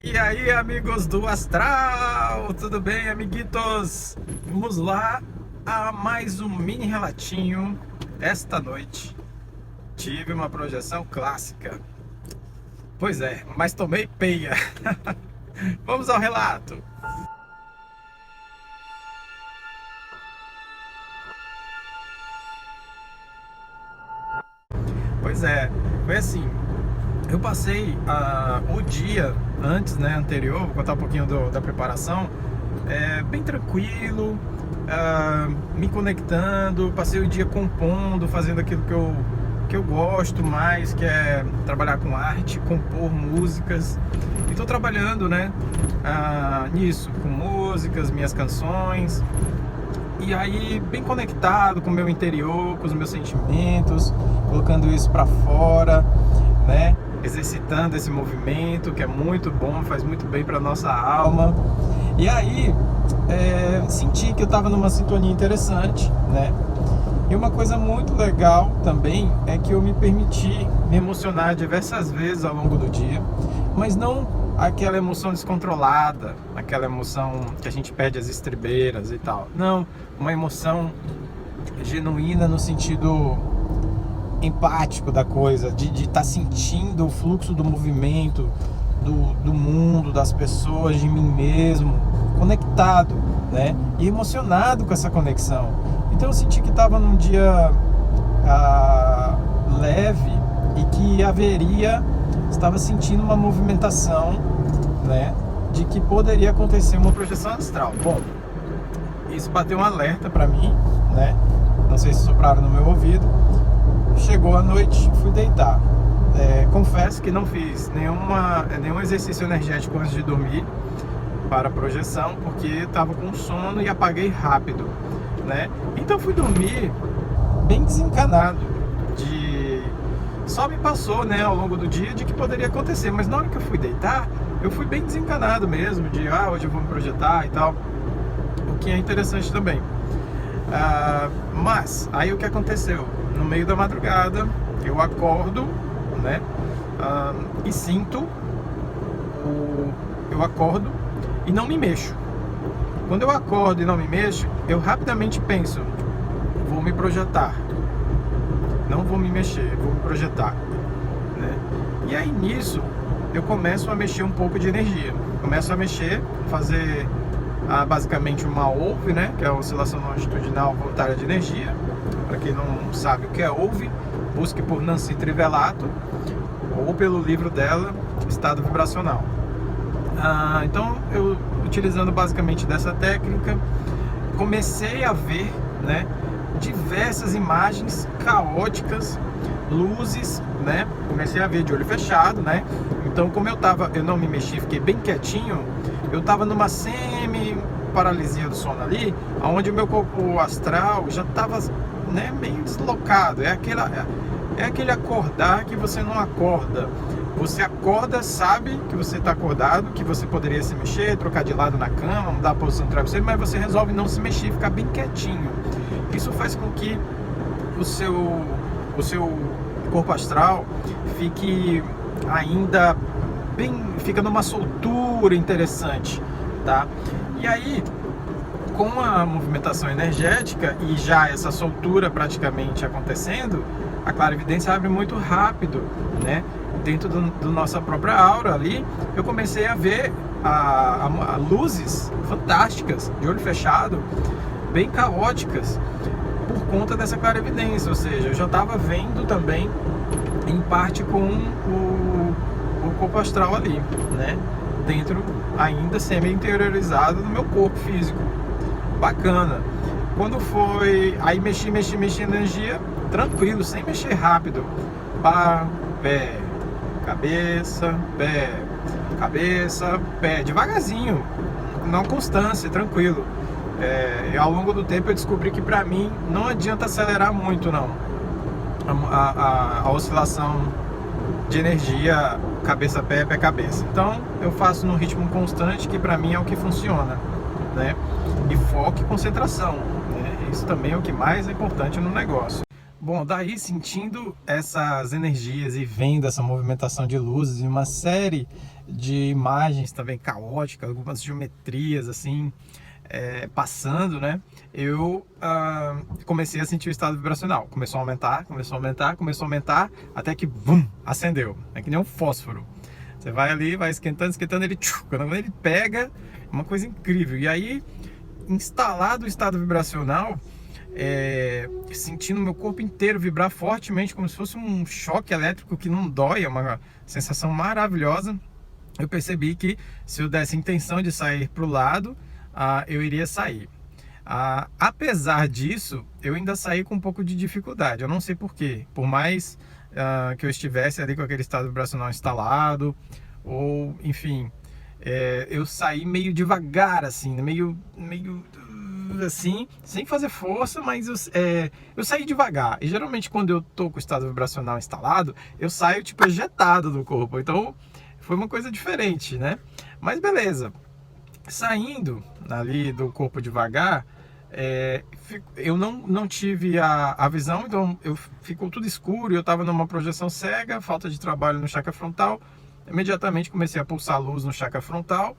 E aí, amigos do Astral, tudo bem, amiguitos? Vamos lá a mais um mini relatinho. Esta noite tive uma projeção clássica. Pois é, mas tomei peia. Vamos ao relato. Pois é, foi assim. Eu passei o dia antes, né, anterior, vou contar um pouquinho da preparação, bem tranquilo, me conectando, passei o dia compondo, fazendo aquilo que eu gosto mais, que é trabalhar com arte, compor músicas. E estou trabalhando, né, nisso, com músicas, minhas canções. E aí, bem conectado com o meu interior, com os meus sentimentos, colocando isso para fora, né? Exercitando esse movimento que é muito bom, faz muito bem para nossa alma. E aí, senti que eu estava numa sintonia interessante, né? E uma coisa muito legal também é que eu me permiti me emocionar diversas vezes ao longo do dia, mas não aquela emoção descontrolada, aquela emoção que a gente perde as estribeiras e tal. Não, uma emoção genuína no sentido empático da coisa, de estar sentindo o fluxo do movimento, do mundo, das pessoas, de mim mesmo, conectado, né? E emocionado com essa conexão. Então eu senti que estava num dia leve e que estava sentindo uma movimentação, né? De que poderia acontecer uma projeção astral. Bom, isso bateu um alerta para mim, né? Não sei se sopraram no meu ouvido. Chegou a noite, fui deitar. Confesso que não fiz nenhum exercício energético antes de dormir para projeção, porque estava com sono e apaguei rápido, né? Então fui dormir bem desencanado. Só me passou, né, ao longo do dia de que poderia acontecer, mas na hora que eu fui deitar, eu fui bem desencanado mesmo, de hoje eu vou me projetar e tal, o que é interessante também. Mas aí o que aconteceu? No meio da madrugada eu acordo, né? E sinto eu acordo e não me mexo. Quando eu acordo e não me mexo, eu rapidamente penso: vou me projetar. Não vou me mexer, vou me projetar, né? E aí nisso eu começo a mexer um pouco de energia. Começo a mexer, fazer basicamente uma OVE, né? Que é a oscilação longitudinal voluntária de energia. Para quem não sabe o que é OVE, busque por Nancy Trivelato ou pelo livro dela, Estado Vibracional. Então, eu utilizando basicamente dessa técnica, comecei a ver, né, diversas imagens caóticas, luzes, né? Comecei a ver de olho fechado, né? Então, como eu não me mexi, fiquei bem quietinho, eu estava numa semi-paralisia do sono ali, onde o meu corpo astral já estava, né, meio deslocado. É aquele acordar que você não acorda. Você acorda, sabe que você está acordado, que você poderia se mexer, trocar de lado na cama, mudar a posição do travesseiro, mas você resolve não se mexer, ficar bem quietinho. Isso faz com que o seu corpo astral fique ainda fica numa soltura interessante, tá? E aí, com a movimentação energética e já essa soltura praticamente acontecendo, a clarividência abre muito rápido, né? Dentro do nossa própria aura ali, eu comecei a ver luzes fantásticas, de olho fechado, bem caóticas, por conta dessa clarividência. Ou seja, eu já estava vendo também, em parte, com o corpo astral ali, né? Dentro, ainda semi-interiorizado no meu corpo físico. Bacana. Quando foi... Aí mexi na energia, tranquilo, sem mexer rápido. Pá, pé, cabeça, pé, devagarzinho, na constância, tranquilo. E ao longo do tempo eu descobri que pra mim não adianta acelerar muito, não. A oscilação de energia cabeça-pé, pé-cabeça. Então eu faço num ritmo constante, que pra mim é o que funciona, né? E foco e concentração, né? Isso também é o que mais é importante no negócio. Bom, daí sentindo essas energias e vendo essa movimentação de luzes e uma série de imagens também caóticas, algumas geometrias assim, passando, né? Eu comecei a sentir o estado vibracional. Começou a aumentar, começou a aumentar, começou a aumentar, até que, bum, acendeu. É que nem um fósforo. Você vai ali, vai esquentando, esquentando, ele, quando ele pega, uma coisa incrível. E aí, instalado o estado vibracional, sentindo meu corpo inteiro vibrar fortemente, como se fosse um choque elétrico que não dói, é uma sensação maravilhosa. Eu percebi que se eu desse intenção de sair para o lado, eu iria sair. Apesar disso, eu ainda saí com um pouco de dificuldade. Eu não sei porquê. Por mais que eu estivesse ali com aquele estado vibracional instalado, ou enfim, eu saí meio devagar, assim, meio assim, sem fazer força, mas eu saí devagar. E geralmente quando eu tô com o estado vibracional instalado, eu saio tipo ejetado do corpo. Então foi uma coisa diferente, né? Mas beleza. Saindo ali do corpo devagar, eu não tive a visão, então ficou tudo escuro, eu estava numa projeção cega, falta de trabalho no chakra frontal. Imediatamente comecei a pulsar luz no chakra frontal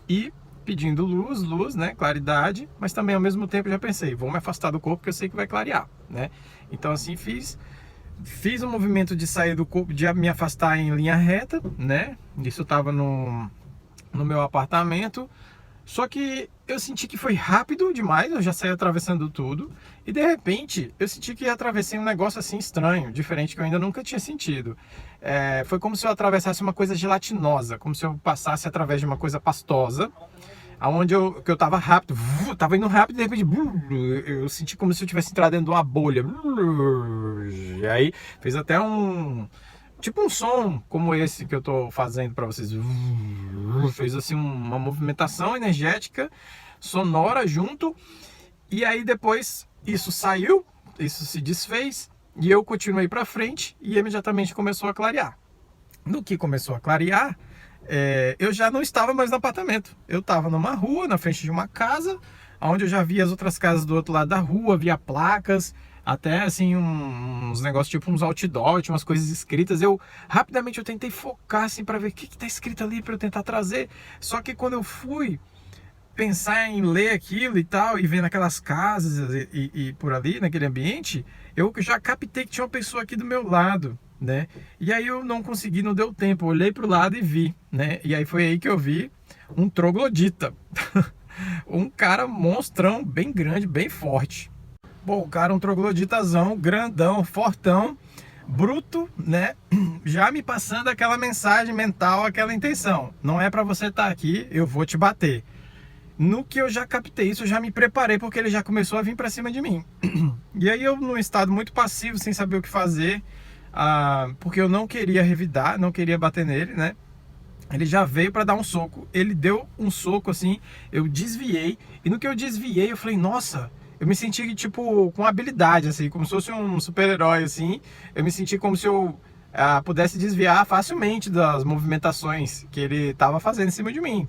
e pedindo luz, né, claridade, mas também ao mesmo tempo já pensei, vou me afastar do corpo porque eu sei que vai clarear, né? Então assim fiz um movimento de sair do corpo, de me afastar em linha reta, né? Isso estava no meu apartamento. Só que eu senti que foi rápido demais, eu já saí atravessando tudo. E de repente, eu senti que atravessei um negócio assim estranho, diferente, que eu ainda nunca tinha sentido. Foi como se eu atravessasse uma coisa gelatinosa, como se eu passasse através de uma coisa pastosa, onde que eu tava rápido, tava indo rápido e de repente eu senti como se eu tivesse entrado dentro de uma bolha. E aí fez até tipo um som como esse que eu tô fazendo para vocês. Fez assim uma movimentação energética, sonora junto. E aí depois isso saiu, isso se desfez e eu continuei para frente e imediatamente começou a clarear. No que começou a clarear, eu já não estava mais no apartamento. Eu estava numa rua, na frente de uma casa, onde eu já via as outras casas do outro lado da rua, via placas, até assim uns negócios tipo uns outdoor, tinha umas coisas escritas. Rapidamente eu tentei focar assim para ver o que está escrito ali para eu tentar trazer. Só que quando eu fui pensar em ler aquilo e tal, e vendo aquelas casas e por ali, naquele ambiente, eu já captei que tinha uma pessoa aqui do meu lado, né? E aí eu não consegui, não deu tempo, eu olhei pro lado e vi, né? E aí foi aí que eu vi um troglodita, um cara monstrão, bem grande, bem forte. Bom, o cara um trogloditazão, grandão, fortão, bruto, né? Já me passando aquela mensagem mental, aquela intenção. Não é para você estar aqui, eu vou te bater. No que eu já captei isso, eu já me preparei, porque ele já começou a vir para cima de mim. E aí eu, num estado muito passivo, sem saber o que fazer, porque eu não queria revidar, não queria bater nele, né? Ele já veio para dar um soco. Ele deu um soco assim, eu desviei. E no que eu desviei, eu falei, nossa, eu me senti tipo com habilidade, assim, como se fosse um super-herói, assim. Eu me senti como se eu pudesse desviar facilmente das movimentações que ele estava fazendo em cima de mim.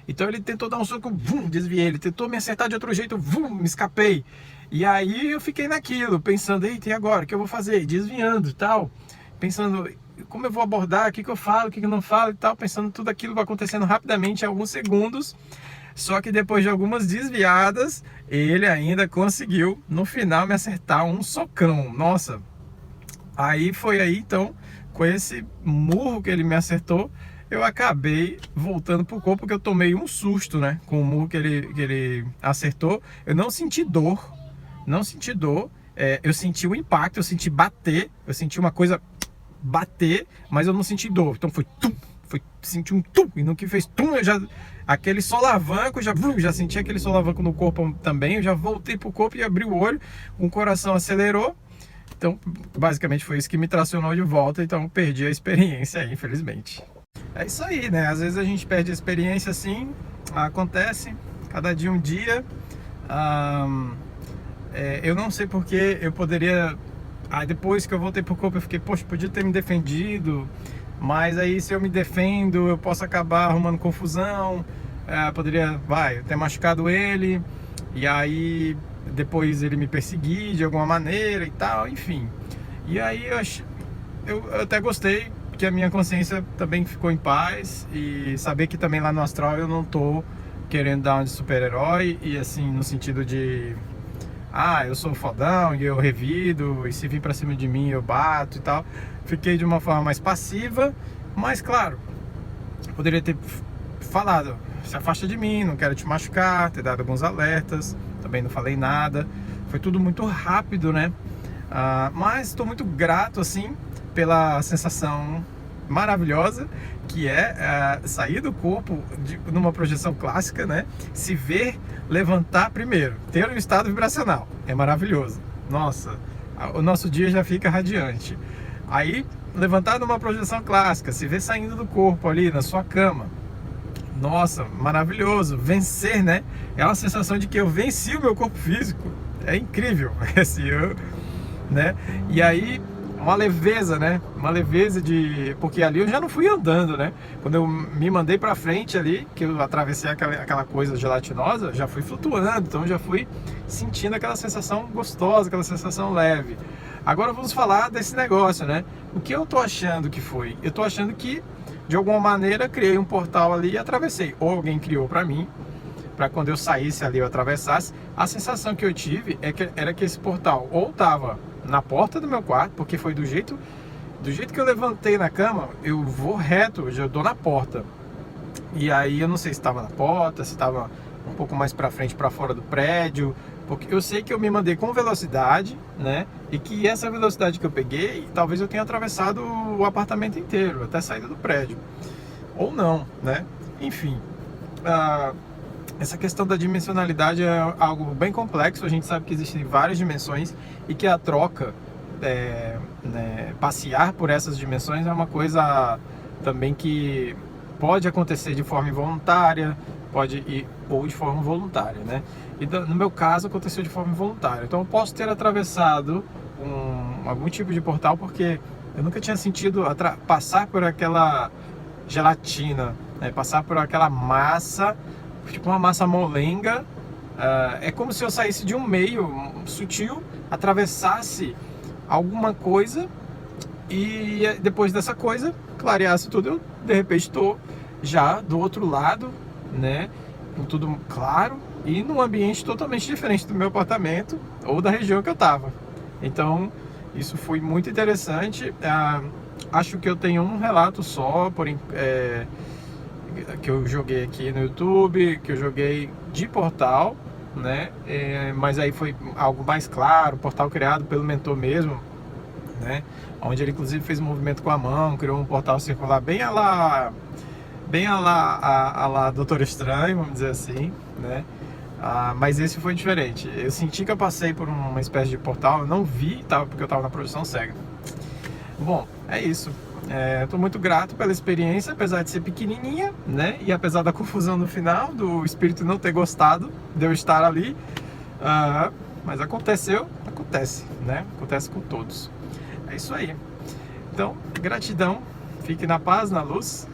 Então ele tentou dar um soco, desviei. Ele tentou me acertar de outro jeito, me escapei. E aí eu fiquei naquilo, pensando, eita, e agora? O que eu vou fazer? Desviando e tal. Pensando, como eu vou abordar? O que eu falo? O que eu não falo e tal. Pensando tudo aquilo vai acontecendo rapidamente, em alguns segundos. Só que depois de algumas desviadas, ele ainda conseguiu, no final, me acertar um socão. Nossa! Aí foi aí, então, com esse murro que ele me acertou, eu acabei voltando pro corpo, porque eu tomei um susto, né? Com o murro que ele acertou. Eu não senti dor, eu senti o impacto, eu senti bater, eu senti uma coisa bater, mas eu não senti dor. Então foi tum, senti um tum, e no que fez tum, aquele solavanco, já senti aquele solavanco no corpo também. Eu já voltei pro corpo e abri o olho, o coração acelerou. Então, basicamente foi isso que me tracionou de volta, então eu perdi a experiência aí, infelizmente. É isso aí, né? Às vezes a gente perde a experiência assim, acontece, cada dia um dia. Eu não sei porque eu poderia... depois que eu voltei pro corpo eu fiquei, poxa, podia ter me defendido, mas aí se eu me defendo eu posso acabar arrumando confusão, poderia, ter machucado ele, e aí depois ele me perseguir de alguma maneira e tal, enfim. E aí eu até gostei porque a minha consciência também ficou em paz, e saber que também lá no astral eu não tô querendo dar uma de super-herói, e assim, no sentido de eu sou fodão e eu revido, e se vir pra cima de mim eu bato e tal. Fiquei de uma forma mais passiva, mas claro, poderia ter falado, se afasta de mim, não quero te machucar, ter dado alguns alertas, também não falei nada. Foi tudo muito rápido, né? Mas estou muito grato, assim, pela sensação maravilhosa que é sair do corpo numa projeção clássica, né? Se ver, levantar primeiro, ter um estado vibracional, é maravilhoso. Nossa, o nosso dia já fica radiante. Aí, levantar numa projeção clássica, se ver saindo do corpo ali na sua cama, nossa, maravilhoso. Vencer, né? É uma sensação de que eu venci o meu corpo físico. É incrível, né? E aí, uma leveza, né? Uma leveza porque ali eu já não fui andando, né? Quando eu me mandei pra frente ali, que eu atravessei aquela coisa gelatinosa, já fui flutuando, então já fui sentindo aquela sensação gostosa, aquela sensação leve. Agora vamos falar desse negócio, né? O que eu tô achando que foi? Eu tô achando que, de alguma maneira, criei um portal ali e atravessei. Ou alguém criou pra mim, para quando eu saísse ali, eu atravessasse. A sensação que eu tive era que esse portal ou tava na porta do meu quarto, porque foi do jeito que eu levantei na cama, eu vou reto, eu já dou na porta. E aí eu não sei se estava na porta, se estava um pouco mais para frente, para fora do prédio, porque eu sei que eu me mandei com velocidade, né? E que essa velocidade que eu peguei, talvez eu tenha atravessado o apartamento inteiro, até saída do prédio. Ou não, né? Enfim, essa questão da dimensionalidade é algo bem complexo. A gente sabe que existem várias dimensões e que a troca, né, passear por essas dimensões é uma coisa também que pode acontecer de forma involuntária, ou de forma voluntária, né? E no meu caso aconteceu de forma involuntária. Então eu posso ter atravessado algum tipo de portal, porque eu nunca tinha sentido passar por aquela gelatina, né? Passar por aquela massa, tipo uma massa molenga. É como se eu saísse de um meio sutil, atravessasse alguma coisa e depois dessa coisa clareasse tudo, eu de repente estou já do outro lado, né, com tudo claro e num ambiente totalmente diferente do meu apartamento ou da região que eu estava. Então isso foi muito interessante. Acho que eu tenho um relato só, que eu joguei aqui no YouTube, que eu joguei de portal, né? Mas aí foi algo mais claro, portal criado pelo mentor mesmo, né? Onde ele inclusive fez um movimento com a mão, criou um portal circular bem a lá Doutor Estranho, vamos dizer assim, né? Mas esse foi diferente. Eu senti que eu passei por uma espécie de portal, eu não vi, porque eu estava na projeção cega. Bom, é isso. Estou muito grato pela experiência, apesar de ser pequenininha, né? E apesar da confusão no final, do espírito não ter gostado de eu estar ali, mas acontece, né? Acontece com todos. É isso aí. Então, gratidão. Fique na paz, na luz.